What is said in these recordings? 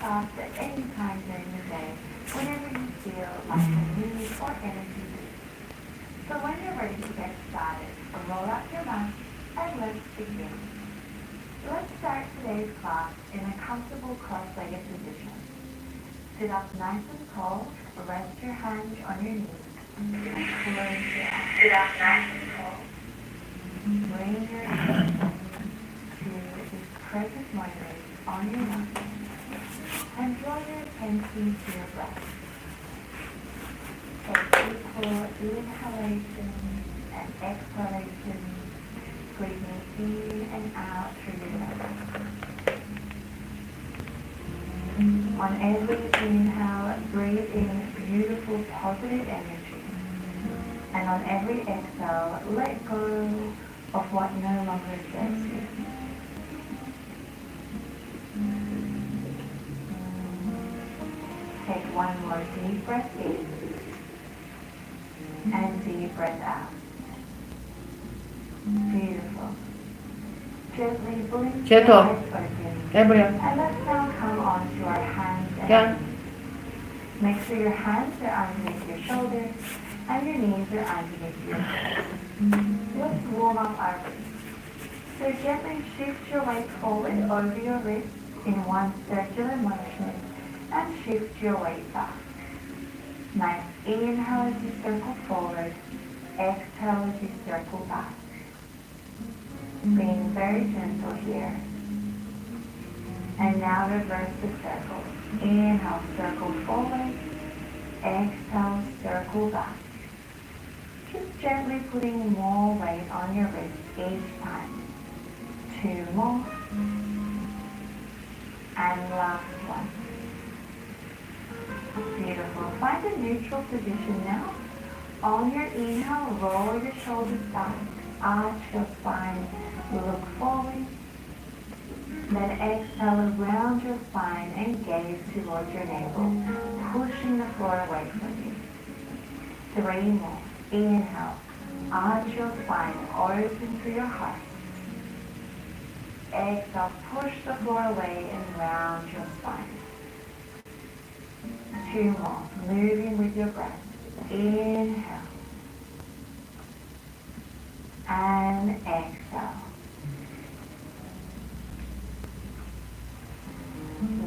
class at any time during the day, whenever you feel like a need or energy boost. So when you're ready to get started, roll out your mat and let's begin. Let's start today's class in a comfortable cross-legged position. Sit up nice and tall, rest your hands on your knees, and close your eyes. Sit up nice and tall. Bring your attention to this present moment on your mat and draw your attention to your breath. Take equal inhalation and exhalation, breathing in and out through your nose. On every inhale, breathe in beautiful positive energy. And on every exhale, let go of what no longer serves you. Take one more deep breath in and deep breath out. Beautiful. Gently blink your eyes open. And let's now come on to our hands and knees. Make sure your hands are underneath your shoulders and your knees are underneath your hips. Let's warm up our wrists. So gently shift your weight forward over your wrists in one circular motion and shift your weight back. Nice inhale as you circle forward, exhale as you circle back. Being very gentle here. And now reverse the circle. Inhale, circle forward, exhale, circle back. Just gently putting more weight on your wrist each time. 2 more. And last one. Beautiful. Find a neutral position now. On your inhale, roll your shoulders back, arch your spine, look forward. Then exhale around your spine and gaze towards your navel, pushing the floor away from you. 3 more. Inhale, arch your spine, open through your heart. Exhale, push the floor away and round your spine. 2 more, moving with your breath. Inhale. And exhale.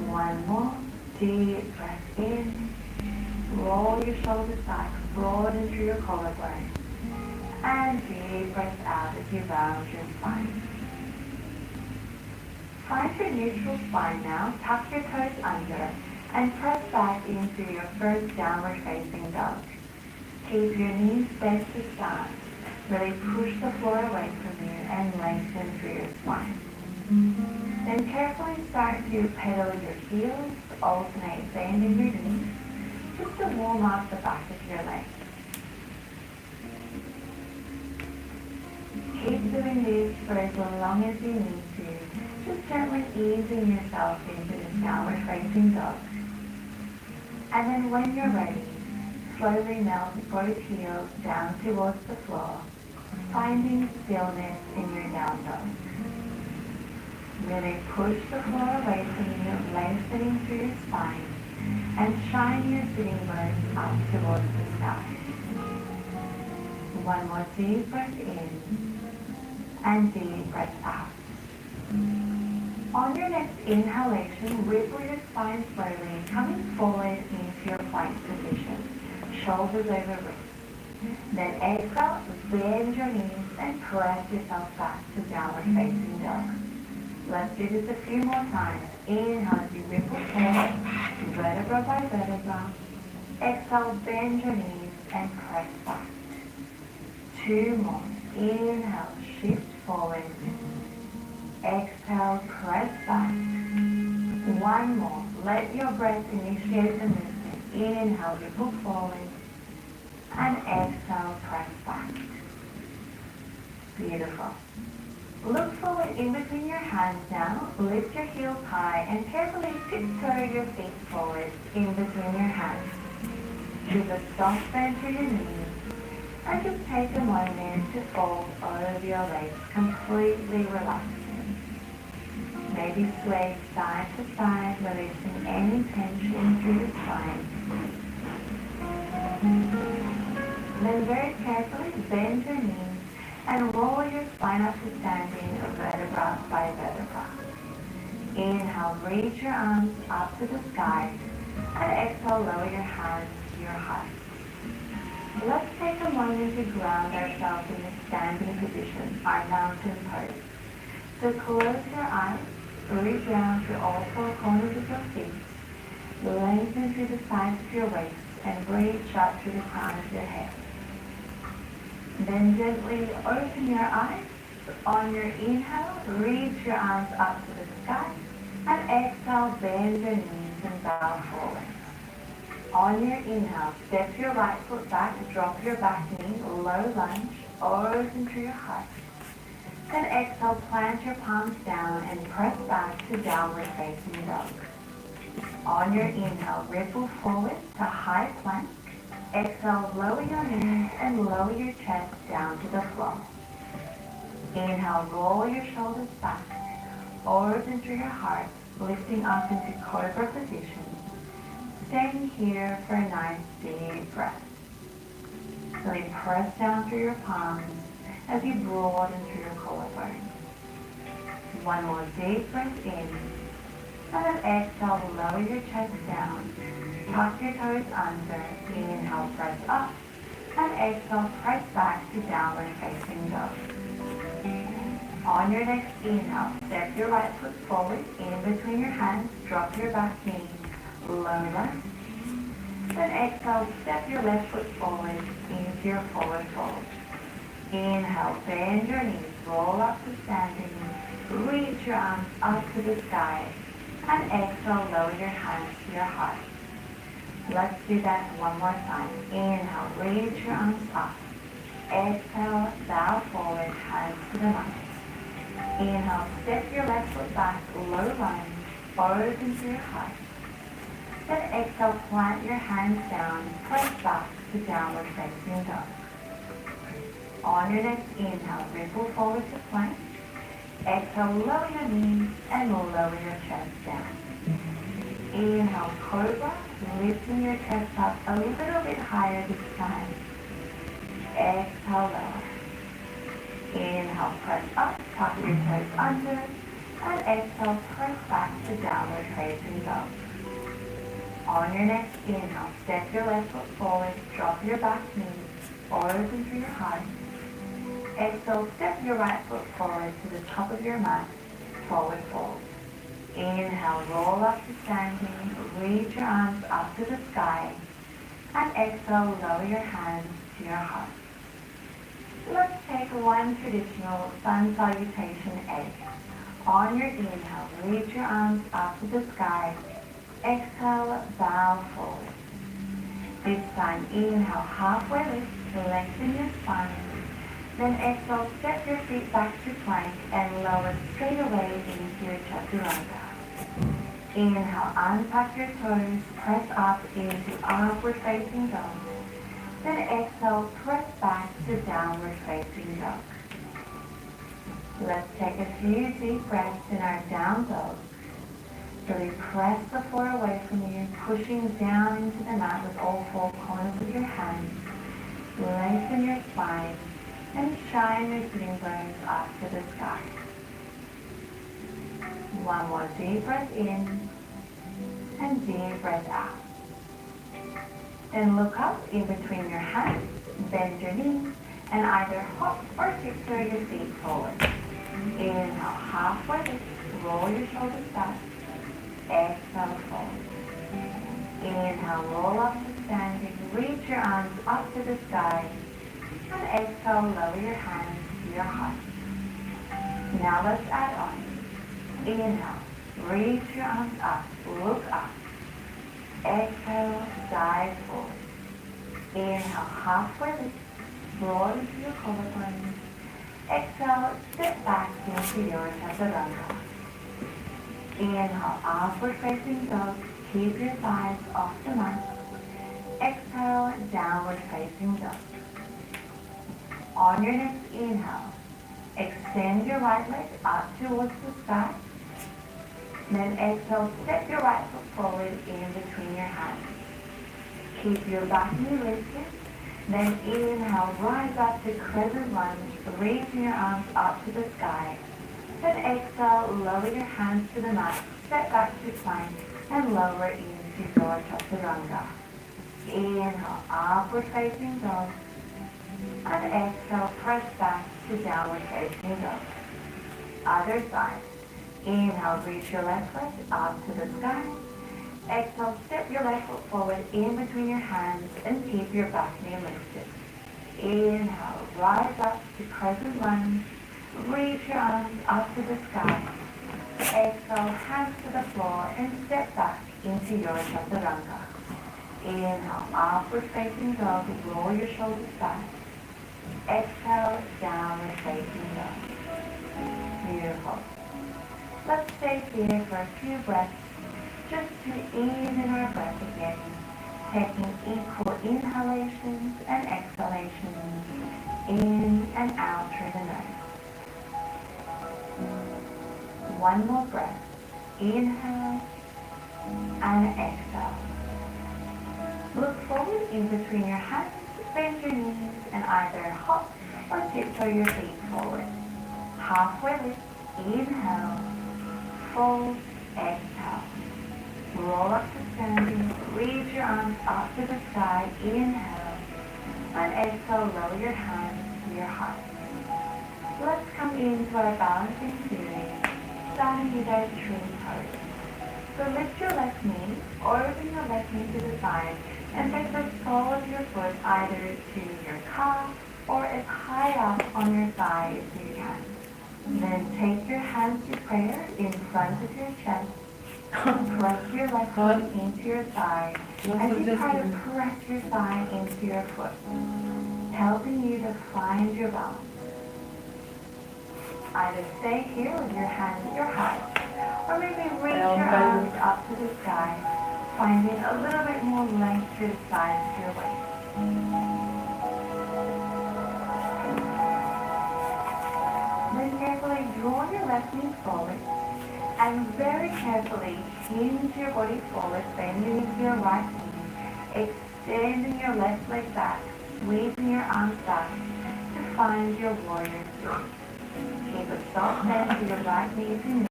1 more, deep breath in. Roll your shoulders back, broaden through your collarbone. And deep breath out as you round your spine. Find your neutral spine now, tuck your toes under, and press back into your first downward facing dog. Keep your knees bent to start. Really push the floor away from you and lengthen through your spine. Then carefully start to pedal your heels, alternate bending your knees, just to warm up the back of your legs. Keep doing this for as long as you need to, just gently easing yourself into this downward facing dog. And then when you're ready, slowly melt both heels down towards the floor, finding stillness in your down dog. Really push the floor away from you, lengthening through your spine, and shine your sitting bones up towards the sky. 1 more deep breath in, and deep breath out. On your next inhalation, ripple your spine slowly, coming forward into your plank position, shoulders over wrists. Then exhale, bend your knees and press yourself back to downward facing dog. Let's do this a few more times. Inhale as you ripple forward, vertebra by vertebra. Exhale, bend your knees and press back. 2 more. Inhale, shift forward. Exhale, press back. 1 more. Let your breath initiate the movement. Inhale, ripple forward. And exhale, press back. Beautiful. Look forward in between your hands now. Lift your heels high and carefully tiptoe your feet forward in between your hands. Choose a soft bend through your knees and just take a moment to fold over your legs, completely relaxing. Maybe sway side to side, releasing any any tension through your spine. Then very carefully bend your knees and roll your spine up to standing vertebra by vertebra. Inhale, reach your arms up to the sky, and exhale, lower your hands to your heart. Let's take a moment to ground ourselves in a standing position, our mountain pose. So close your eyes, reach down through all four corners of your feet, lengthen through the sides of your waist, and reach up through the crown of your head. Then gently open your eyes. On your inhale, reach your arms up to the sky, and exhale, bend your knees and bow forward. On your inhale, step your right foot back, drop your back knee, low lunge, open through your heart. Then exhale, plant your palms down and press back to downward facing dog. On your inhale, ripple forward to high plank. Exhale, lower your knees and lower your chest down to the floor. Inhale, roll your shoulders back, open through your heart, lifting up into cobra position. Staying here for a nice deep breath. Really press down through your palms as you broaden through your collarbone. One more deep breath in, and then exhale, lower your chest down. Tuck your toes under, inhale, press up, and exhale, press back to downward facing dog. On your next inhale, step your right foot forward, in between your hands, drop your back knee, low lunge. Then exhale, step your left foot forward into your forward fold. Inhale, bend your knees, roll up to standing, reach your arms up to the sky, and exhale, lower your hands to your heart. Let's do that one more time. Inhale, reach your arms up. Exhale, bow forward, hands to the mat. Inhale, step your left foot back, low lunge, open through your heart. Then exhale, plant your hands down, press back to downward facing dog. On your next inhale, ripple forward to plank. Exhale, lower your knees and lower your chest down. Inhale, cobra, lifting your chest up a little bit higher this time. Exhale, lower. Inhale, press up, tuck your toes under, and exhale, press back to downward facing dog. On your next inhale, step your left foot forward, drop your back knee, open through your heart. Exhale, step your right foot forward to the top of your mat, forward fold. Inhale, roll up to standing, reach your arms up to the sky, and exhale, lower your hands to your heart. Let's take one traditional sun salutation egg. On your inhale, reach your arms up to the sky. Exhale, bow forward. This time, inhale, halfway lift, lengthen your spine. Then exhale, step your feet back to plank and lower straight away into your chaturanga. Inhale, untuck your toes, press up into upward facing dog. Then exhale, press back to downward facing dog. Let's take a few deep breaths in our down dog. Really press the floor away from you, pushing down into the mat with all four corners of your hands. Lengthen your spine and shine your sitting bones up to the sky. One more deep breath in and deep breath out. Then look up in between your hands, bend your knees, and either hop or tiptoe your feet forward. Inhale, halfway lift, roll your shoulders back. Exhale, fold. Inhale, roll up to standing, reach your arms up to the sky, and exhale, lower your hands to your heart. Now let's add on. Inhale, reach your arms up, look up. Exhale, dive forward. Inhale, halfway lift, broaden to your collarbones. Exhale, step back into your chaturanga. Inhale, upward facing dog, keep your thighs off the mat. Exhale, downward facing dog. On your next inhale, extend your right leg up towards the sky. Then exhale, step your right foot forward in between your hands. Keep your back knee lifted. Then inhale, rise up to crescent lunge, raising your arms up to the sky. Then exhale, lower your hands to the mat, step back to plank, and lower into your chaturanga. Inhale, upward facing dog. And exhale, press back to downward facing dog. Other side. Inhale, reach your left leg up to the sky. Exhale, step your left foot forward in between your hands and keep your back knee lifted. Inhale, rise up to crescent lunge. Reach your arms up to the sky. Exhale, hands to the floor and step back into your chaturanga. Inhale, upward facing dog, roll your shoulders back. Exhale, downward facing dog. Beautiful. Let's stay here for a few breaths, just to ease in our breath again, taking equal inhalations and exhalations in and out through the nose. One more breath. Inhale and exhale. Look forward in between your hands, bend your knees, and either hop or tiptoe your feet forward. Halfway lift. Inhale. Fold. Exhale. Roll up to standing. Reach your arms up to the sky. Inhale. And exhale, lower your hands to your heart. Let's come into our balancing series, starting with our tree pose. So lift your left knee, or open your left knee to the side, and take the sole of your foot either to your calf or as high up on your thigh as you can. Then take your hands to prayer in front of your chest. Press your left foot into your thigh as you try to press your thigh into your foot, helping you to find your balance. Either stay here with your hands at your heart, or maybe reach your arms up to the sky, finding a little bit more length through the sides of your waist. Then carefully draw your left knee forward, and very carefully hinge your body forward, bending into your right knee, extending your left leg back, squeezing your arms back to find your warrior three. Keep a soft bend to your right knee if you need,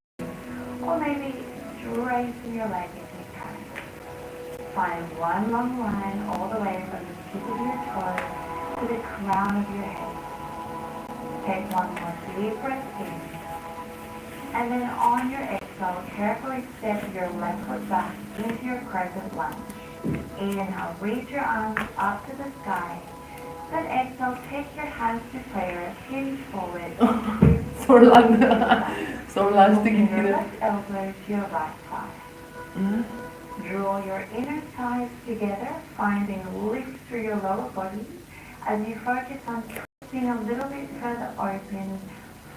or maybe straighten your leg if you can. Find one long line all the way from the tip of your toes to the crown of your head. Take one more deep breath in, and then on your exhale, carefully step your left foot back into your crescent lunge. Inhale, reach your arms up to the sky. Then exhale, take your hands to prayer, hinge forward. Zorlaştı Moving your gitgide. left elbow to your right thigh. Draw your inner thighs together, finding lift through your lower body as you focus on twisting a little bit further open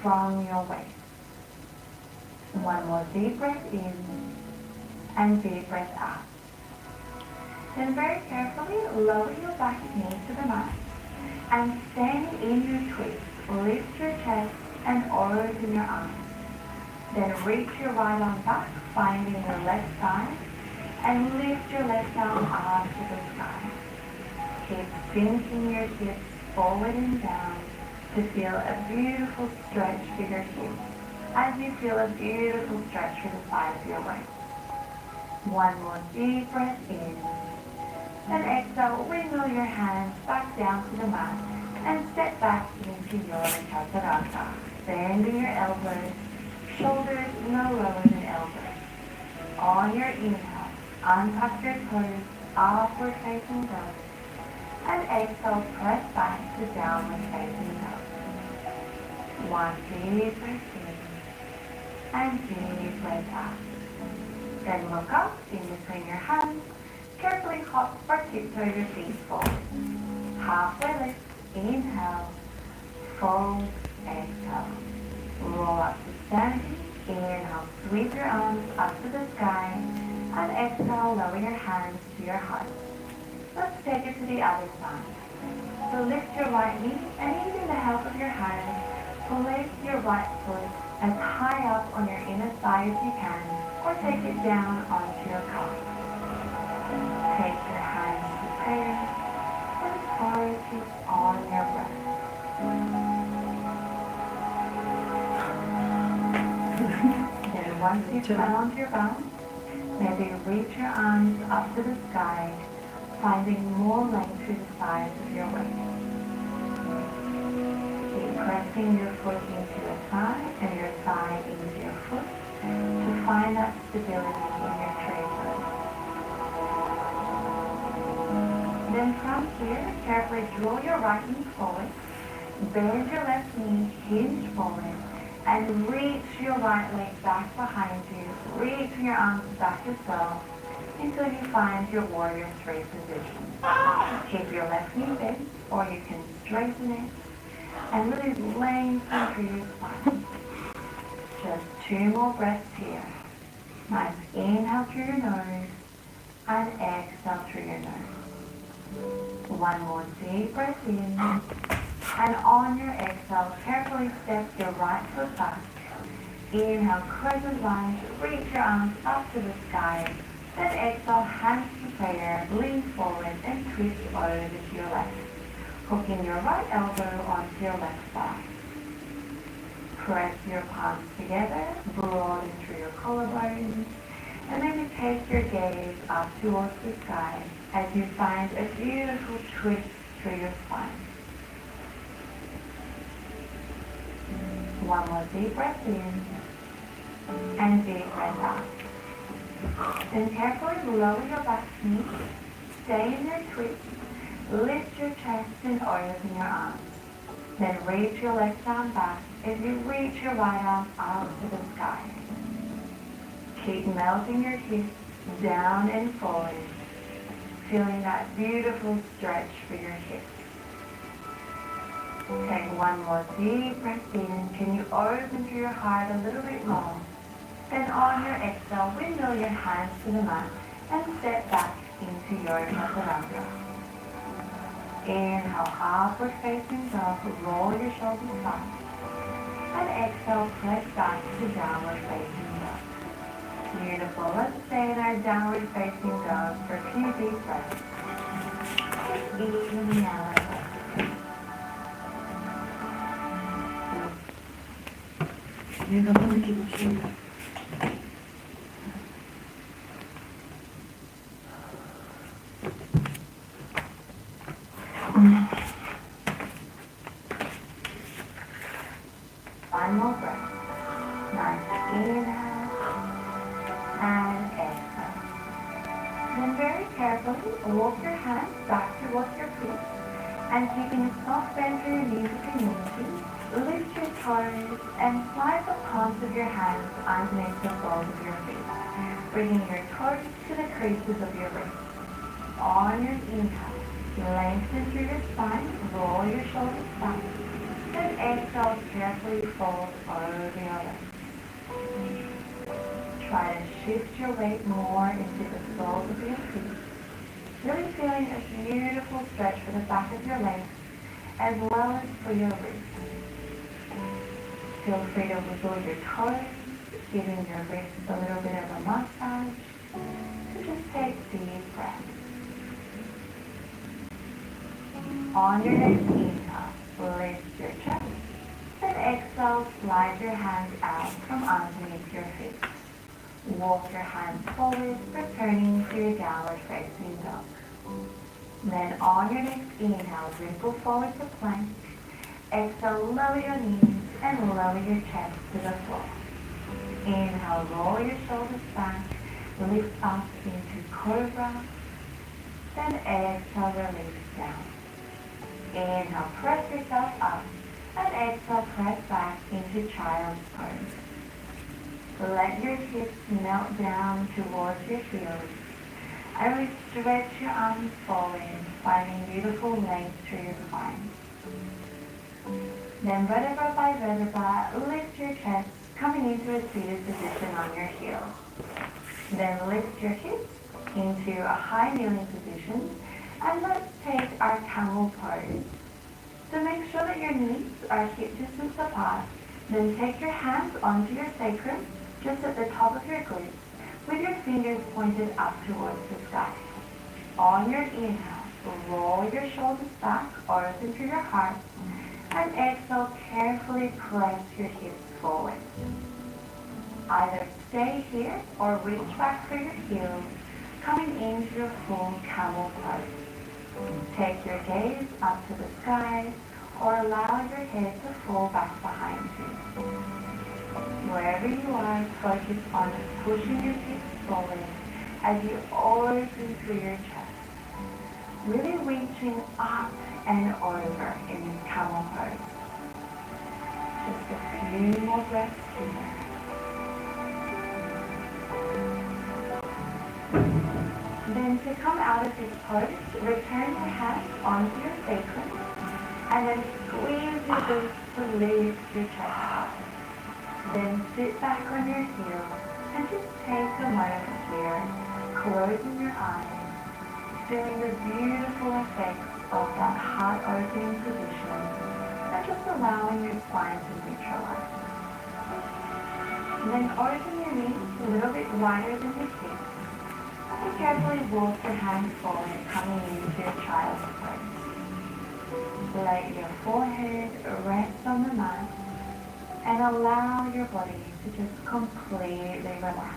from your waist. One more deep breath in and deep breath out. Then very carefully lower your back knee to the mat and standing in your twist, lift your chest and open your arms. Then reach your right arm back, finding your left side, and lift your left arm up to the sky. Keep sinking your hips forward and down to feel a beautiful stretch for your hips as you feel a beautiful stretch for the side of your waist. One more deep breath in. Then exhale, wiggle your hands back down to the mat and step back into your chaturanga. Bending your elbows, shoulders no lower than elbows. On your inhale, untuck your toes, upward facing dog. And exhale, press back to downward facing dog. One deep breath in and deep breath out. Then look up in between your hands. Carefully hop or tiptoe your feet forward. Halfway lift, inhale, fold, exhale. Roll up to standing, inhale, sweep your arms up to the sky, and exhale, lower your hands to your heart. Let's take it to the other side. So lift your right knee, and using the help of your hands, place your right foot as high up on your inner thigh as you can, or take it down onto your calf. you flat onto your bones, maybe reach your arms up to the sky, finding more length through the sides of your waist. Keep pressing your foot into your thigh and your thigh into your foot to find that stability in your trapeze. Then from here, carefully draw your right knee forward, bend your left knee, hinge forward, and reach your right leg back behind you, reaching your arms back as well, until you find your warrior three position. Keep your left knee bent, or you can straighten it, and really lengthen through your spine. Just 2 more breaths here. Nice inhale through your nose, and exhale through your nose. 1 more deep breath in, and on your exhale, carefully step your right foot back. Inhale, crescent lunge, reach your arms up to the sky. Then exhale, hands to prayer, lean forward and twist over to your left. Hooking your right elbow onto your left thigh. Press your palms together, broaden through your collarbones, and then take your gaze up towards the sky as you find a beautiful twist through your spine. 1 more deep breath in, and deep breath out. Then carefully lower your back knee, stay in your twist, lift your chest and open your arms. Then reach your left arm back as you reach your right arm out to the sky. Keep melting your hips down and forward, feeling that beautiful stretch for your hips. Take 1 more deep breath in. Can you open through your heart a little bit more? Then on your exhale, windmill your hands to the mat and step back into your chaturanga. Inhale, upward facing dog, roll your shoulders back. And exhale, press back to downward facing dog. Beautiful. Let's stay in our downward facing dog for a few deep breaths. Just evenly out. 내가 보내기도 싫다. One more breath. Nice inhale and exhale. Then very carefully walk your hands back towards your feet and keeping a soft bend through your knees if you need to. Lift your toes and slide the palms of your hands underneath the soles of your feet, bringing your toes to the creases of your wrists. On your inhale, lengthen through your spine, roll your shoulders back, then exhale, carefully fold over your legs. Try to shift your weight more into the soles of your feet, really feeling a beautiful stretch for the back of your legs as well as for your wrists. Feel free to wiggle your toes, giving your wrists a little bit of a massage. So just take deep breaths. On your next inhale, lift your chest. Then exhale, slide your hands out from underneath your feet. Walk your hands forward, returning to your downward facing dog. Then on your next inhale, ripple forward to plank. Exhale, lower your knees and lower your chest to the floor. Inhale, roll your shoulders back, lift up into cobra. Then exhale, release down. Inhale, press yourself up, and exhale, press back into child's pose. Let your hips melt down towards your heels. And really stretch your arms forward, finding beautiful length through your spine. Then vertebra by vertebra, lift your chest, coming into a seated position on your heels. Then lift your hips into a high kneeling position, and let's take our camel pose. So make sure that your knees are hip distance apart. Then take your hands onto your sacrum, just at the top of your glutes, with your fingers pointed up towards the sky. On your inhale, roll your shoulders back, open through your heart, and exhale, carefully press your hips forward. Either stay here or reach back for your heels, coming into your full camel pose. Take your gaze up to the sky or allow your head to fall back behind you. Wherever you are, focus on pushing your hips forward as you open through your chest, really reaching up and over in camel pose. Just a few more breaths here. Then to come out of this pose, return your hands onto your sacrum and then squeeze your glutes to lift your chest up. Then sit back on your heels and just take a moment here, closing your eyes, feeling the beautiful effects of that heart opening position and just allowing your spine to neutralize. And then open your knees a little bit wider than your hips. And carefully walk your hands forward, coming into your child's pose. Let your forehead rest on the mat and allow your body to just completely relax.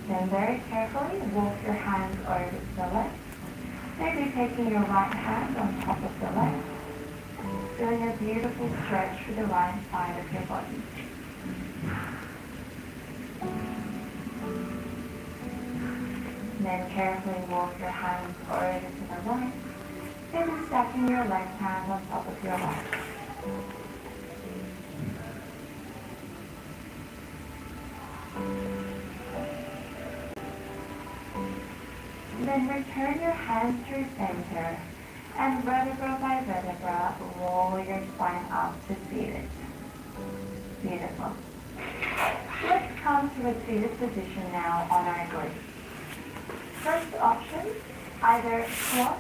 Then very carefully walk your hands over to the left, maybe taking your right hand on top of the left, feeling a beautiful stretch through the right side of your body. Then carefully walk your hands over to the right, maybe stacking your left hand on top of your left. Then return your hands through center and vertebra by vertebra, roll your spine up to seated. Beautiful. Let's come to a seated position now on our glutes. First option, either cross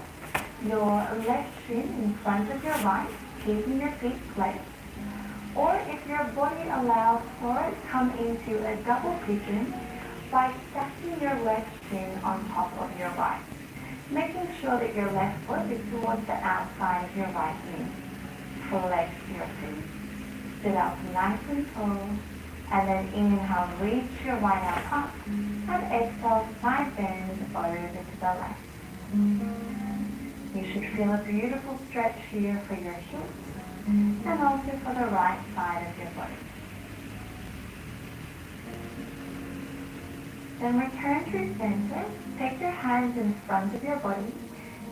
your left shin in front of your right, keeping your feet flexed, or if your body allows for it, come into a double pigeon by stacking your left shin on top of your right, making sure that your left foot is towards the outside of your right knee. Flex your feet. Sit up nice and tall, and then inhale, reach your right arm up, and exhale, side bend over to the left. You should feel a beautiful stretch here for your hips, and also for the right side of your body. Then return to center, take your hands in front of your body,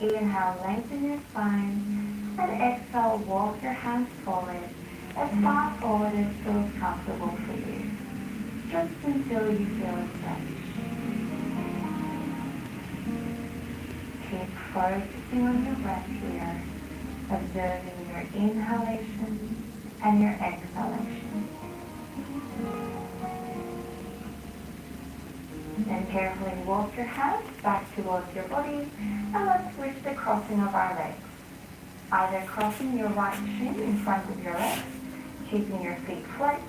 inhale, lengthen your spine, and exhale, walk your hands forward, as far forward as feels comfortable for you, just until you feel a stretch. Keep focusing on your breath here, observing your inhalation and your exhalation. Then carefully walk your hands back towards your body, and let's switch the crossing of our legs. Either crossing your right shin in front of your left, keeping your feet flexed,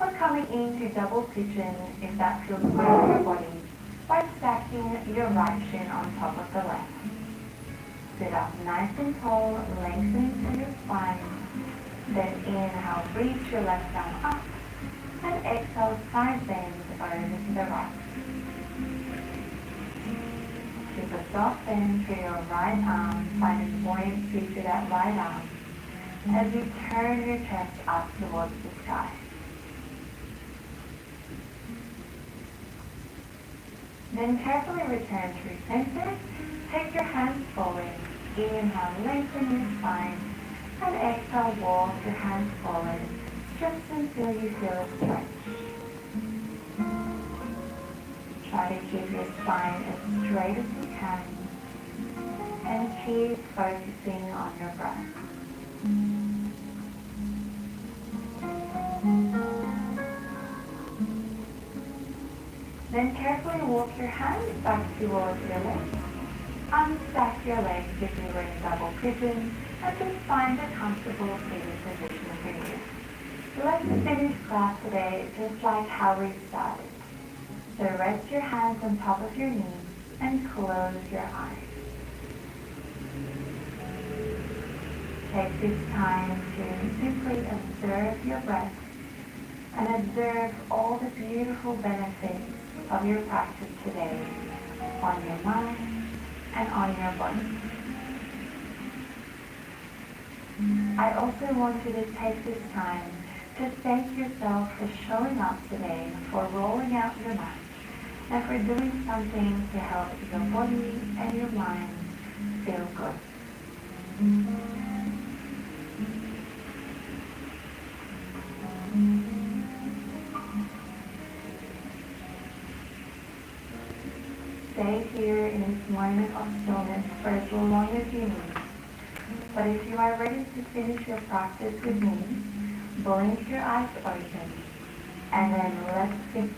or coming into double pigeon if that feels good for your body, by stacking your right shin on top of the left. Sit up nice and tall, lengthening through your spine. Then inhale, reach your left arm up, and exhale, side bend over to the right. Keep a soft bend through your right arm, finding buoyancy through that right arm as you turn your chest up towards the sky. Then carefully return through center, take your hands forward, inhale, lengthen your spine, and exhale, walk your hands forward, just until you feel a stretch. Try to keep your spine as straight as you can, and keep focusing on your breath. Then carefully walk your hands back towards your legs. Unstack your legs if you were in double pigeon, and just find a comfortable seated position for you. Let's finish class today just like how we started. So rest your hands on top of your knees and close your eyes. Take this time to simply observe your breath and observe all the beautiful benefits of your practice today on your mind and on your body. I also want you to take this time to thank yourself for showing up today, for rolling out your mat, and for doing something to help your body and your mind feel good. Stay here in this moment of stillness for as long as you need. But if you are ready to finish your practice with me, blink your eyes open, and then let's begin.